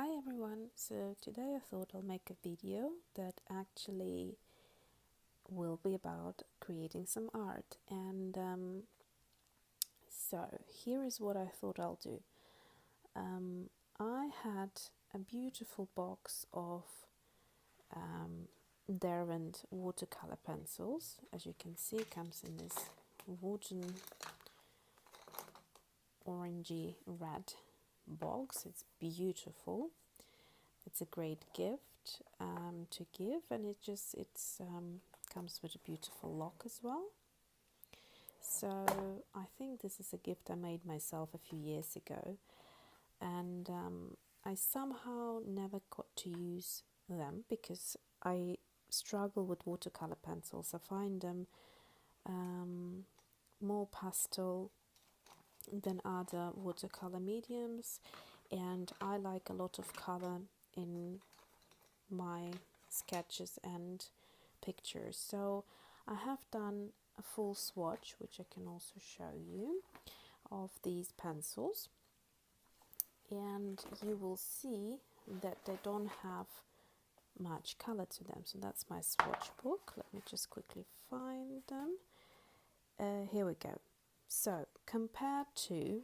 Hi everyone, so today I thought I'll make a video that actually will be about creating some art, and so here is what I thought I'll do. I had a beautiful box of Derwent watercolor pencils. As you can see, it comes in this wooden orangey red box. It's beautiful. It's a great gift to give, and it comes with a beautiful lock as well. So I think this is a gift I made myself a few years ago, and I somehow never got to use them because I struggle with watercolor pencils. I find them more pastel than other watercolor mediums, and I like a lot of color in my sketches and pictures. So I have done a full swatch, which I can also show you, of these pencils, and you will see that they don't have much color to them. So that's my swatch book. Let me just quickly find them. Here we go. So compared to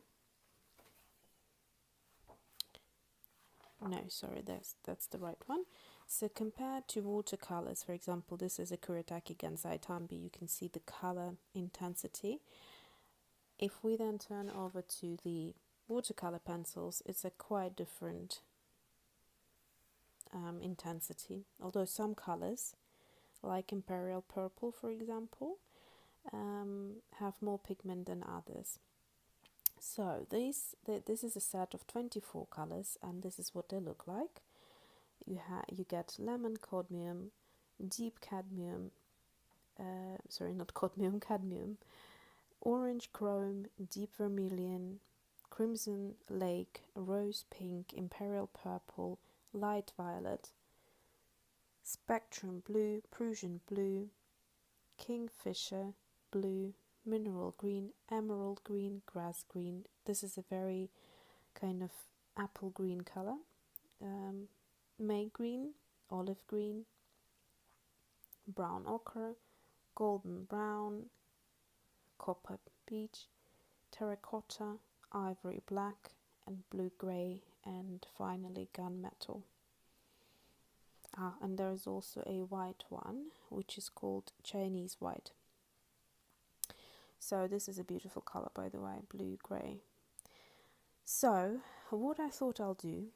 that's the right one. So compared to watercolors, for example, this is Sakura Gensai-Tambi, you can see the color intensity. If we then turn over to the watercolor pencils, it's a quite different intensity, although some colors, like Imperial Purple for example, have more pigment than others. So this is a set of 24 colors, and this is what they look like. You get lemon cadmium, deep cadmium, cadmium, orange chrome, deep vermilion, crimson lake, rose pink, imperial purple, light violet, spectrum blue, Prussian blue, kingfisher blue, mineral green, emerald green, grass green. This is a very kind of apple green color. May green, olive green, brown ochre, golden brown, copper beige, terracotta, ivory black, and blue grey, and finally gunmetal. And there is also a white one, which is called Chinese white. So this is a beautiful color, by the way, blue grey. So what I thought I'll do,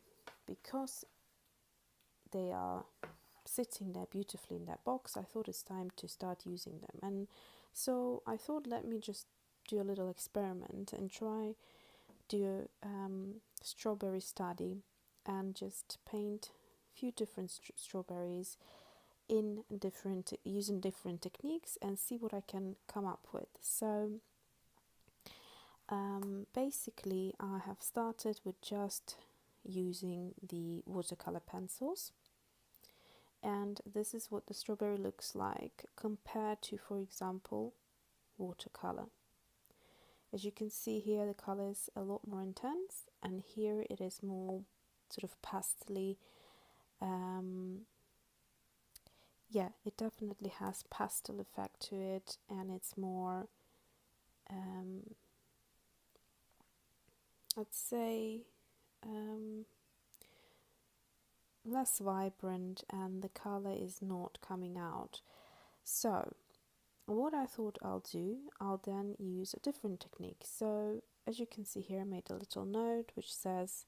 because they are sitting there beautifully in that box, I thought it's time to start using them. And so I thought, let me just do a little experiment and try do a strawberry study and just paint a few different strawberries in using different techniques and see what I can come up with. So basically I have started with just using the watercolor pencils, and this is what the strawberry looks like compared to, for example, watercolor. As you can see here, the color is a lot more intense, and here it is more sort of pastely. Yeah, it definitely has pastel effect to it, and it's more I'd say less vibrant, and the color is not coming out. So what I thought I'll do, I'll then use a different technique. So as you can see here, I made a little note which says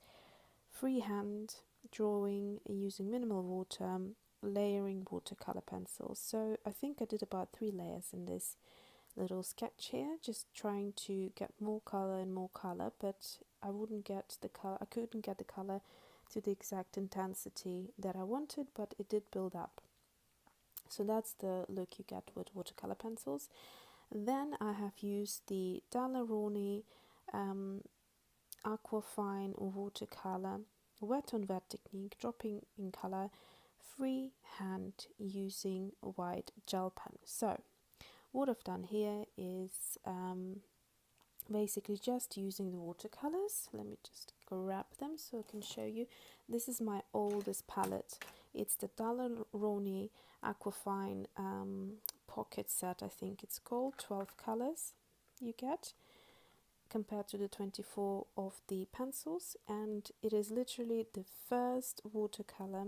freehand drawing using minimal water, layering watercolor pencils. So I think I did about 3 layers in this little sketch here, just trying to get more color and more color, but I couldn't get the color to the exact intensity that I wanted, but it did build up. So that's the look you get with watercolor pencils. Then I have used the Rowney Aquafine watercolor wet on wet technique, dropping in color freehand using a white gel pen. So what I've done here is basically just using the watercolors. Let me just grab them so I can show you. This is my oldest palette. It's the Rowney Aquafine pocket set, I think it's called. 12 colors you get, compared to the 24 of the pencils, and it is literally the first watercolor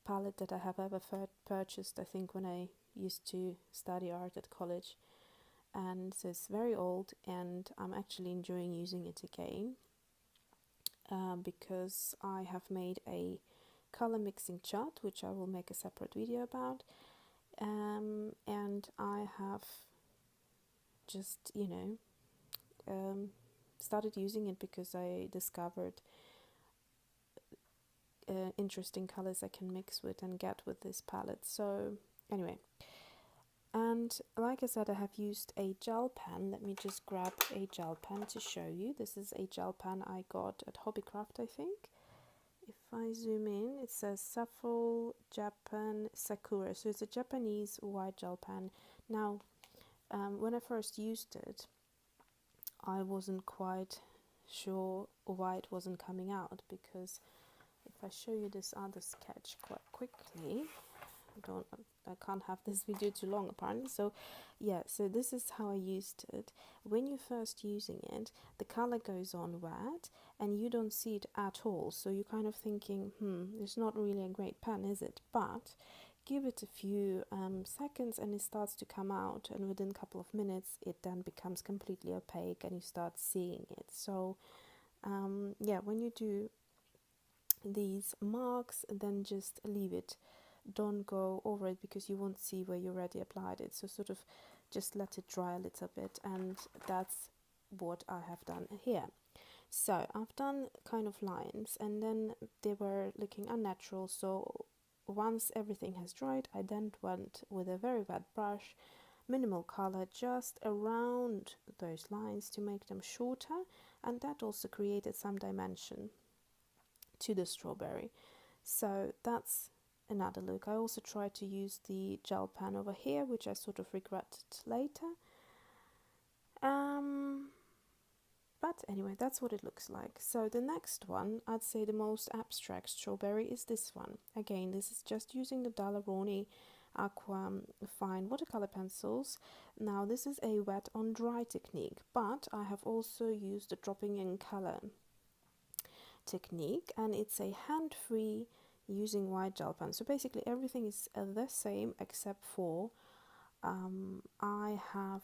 palette that I have ever purchased, I think, when I used to study art at college. And so it's very old, and I'm actually enjoying using it again, because I have made a color mixing chart, which I will make a separate video about, and I have just, started using it because I discovered interesting colors I can mix with and get with this palette. So anyway, and like I said, I have used a gel pen. Let me just grab a gel pen to show you. This is a gel pen I got at Hobbycraft, I think. If I zoom in, it says Souffle Japan Sakura. So it's a Japanese white gel pen. Now, when I first used it, I wasn't quite sure why it wasn't coming out, because if I show you this other sketch quite quickly, I can't have this video too long apparently. So yeah, so this is how I used it. When you're first using it, the color goes on wet and you don't see it at all, so you're kind of thinking, it's not really a great pen, is it? But give it a few seconds and it starts to come out, and within a couple of minutes it then becomes completely opaque and you start seeing it. So yeah, when you do these marks, then just leave it. Don't go over it because you won't see where you already applied it. So sort of just let it dry a little bit, and that's what I have done here. So I've done kind of lines, and then they were looking unnatural. So once everything has dried, I then went with a very wet brush, minimal color, just around those lines to make them shorter, and that also created some dimension to the strawberry. So that's another look. I also tried to use the gel pen over here, which I sort of regretted later. But anyway, that's what it looks like. So the next one, I'd say the most abstract strawberry, is this one. Again, this is just using the Rowney Aquafine watercolor pencils. Now this is a wet on dry technique, but I have also used the dropping in color technique, and it's a hand-free using white gel pen. So basically everything is the same except for I have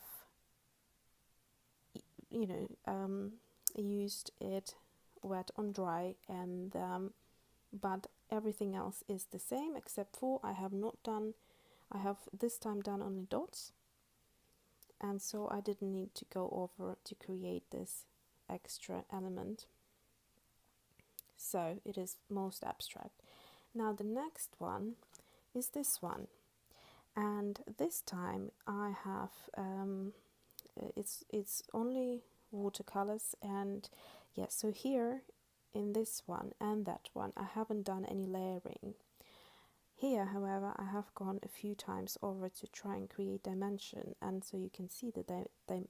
used it wet on dry, and but everything else is the same except for I have this time done only dots, and so I didn't need to go over to create this extra element. So it is most abstract. Now the next one is this one, and this time I have it's only watercolors, and yeah, so here in this one and that one I haven't done any layering. Here, however, I have gone a few times over to try and create dimension, and so you can see that the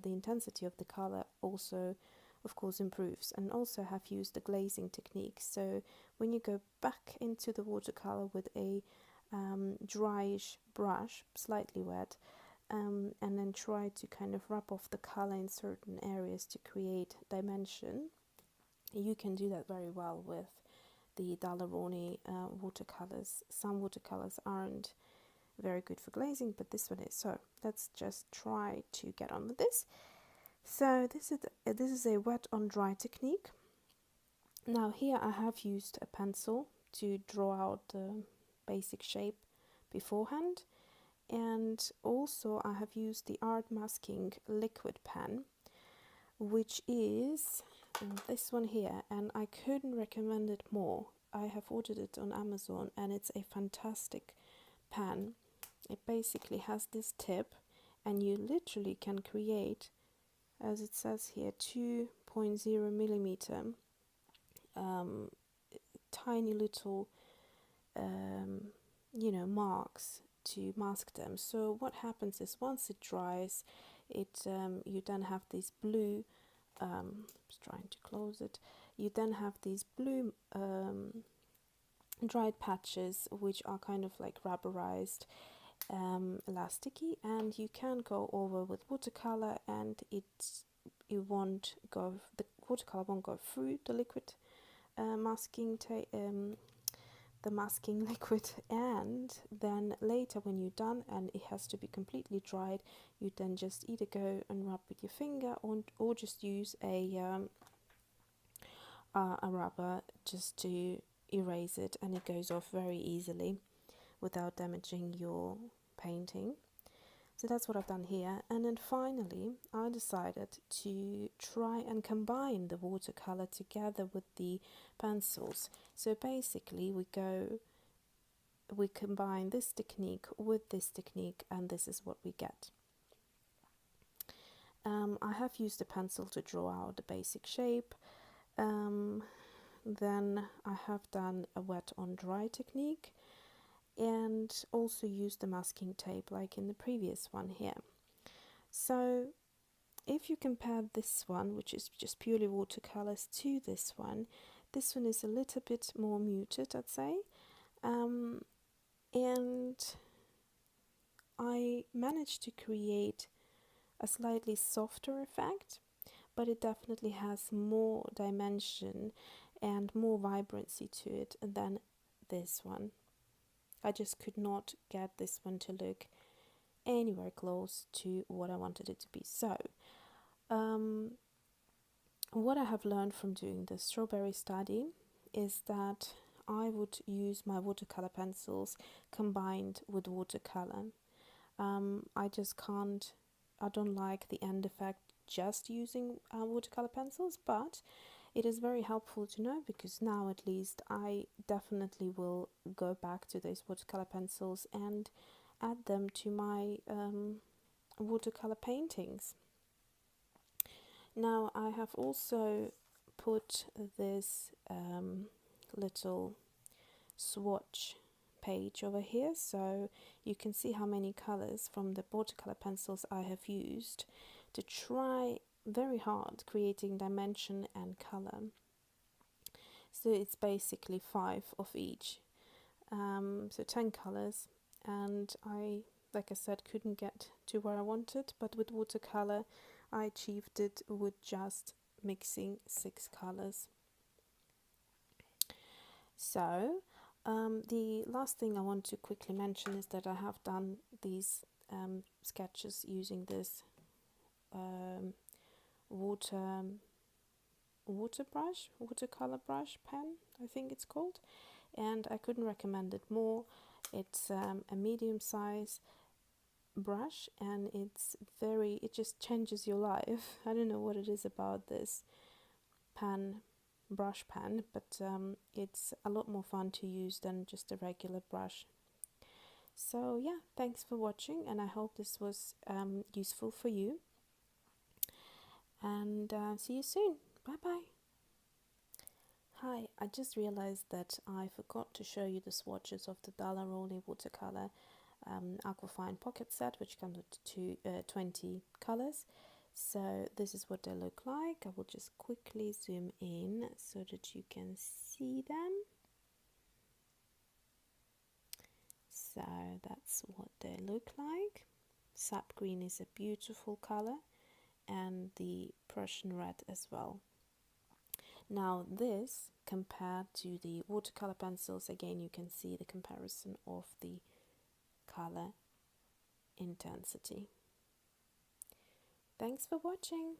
intensity of the color also of course improves, and also have used the glazing technique. So when you go back into the watercolor with a dryish brush, slightly wet, and then try to kind of rub off the color in certain areas to create dimension, you can do that very well with the Rowney watercolors. Some watercolors aren't very good for glazing, but this one is. So let's just try to get on with this. So this is a wet on dry technique. Now here I have used a pencil to draw out the basic shape beforehand, and also I have used the art masking liquid pen, which is this one here, and I couldn't recommend it more. I have ordered it on Amazon, and it's a fantastic pen. It basically has this tip, and you literally can create, as it says here, 2.0 millimeter tiny little marks to mask them. So what happens is once it dries, you then have this blue just trying to close it, you then have these blue dried patches which are kind of like rubberized, elasticy, and you can go over with watercolor and the watercolor won't go through the liquid the masking liquid, and then later when you're done and it has to be completely dried, you then just either go and rub with your finger or just use a rubber just to erase it, and it goes off very easily without damaging your painting. So that's what I've done here. And then finally I decided to try and combine the watercolor together with the pencils. So basically we combine this technique with this technique, and this is what we get. I have used a pencil to draw out the basic shape. Then I have done a wet on dry technique, and also used the masking tape like in the previous one here. So if you compare this one, which is just purely watercolors, to this one is a little bit more muted, I'd say, and I managed to create a slightly softer effect, but it definitely has more dimension and more vibrancy to it than this one. I just could not get this one to look anywhere close to what I wanted it to be. So, what I have learned from doing the strawberry study is that I would use my watercolor pencils combined with watercolor. I don't like the end effect just using watercolor pencils, but it is very helpful to know, because now at least I definitely will go back to those watercolor pencils and add them to my watercolor paintings. Now I have also put this little swatch page over here, so you can see how many colors from the watercolor pencils I have used to try very hard creating dimension and color. So it's basically 5 of each, so 10 colors, and like I said, couldn't get to where I wanted, but with watercolor I achieved it with just mixing 6 colors. So the last thing I want to quickly mention is that I have done these sketches using this watercolor brush pen, I think it's called, and I couldn't recommend it more. It's a medium size brush, and it just changes your life. I don't know what it is about this brush pen, but it's a lot more fun to use than just a regular brush. So yeah, thanks for watching, and I hope this was useful for you, and see you soon. Bye bye. Hi, I just realized that I forgot to show you the swatches of the Rowney Watercolor Aquafine pocket set, which comes with 20 colors. So this is what they look like. I will just quickly zoom in so that you can see them. So that's what they look like. Sap green is a beautiful color, and the Prussian red as well. Now this, compared to the watercolor pencils, again you can see the comparison of the color intensity. Thanks for watching.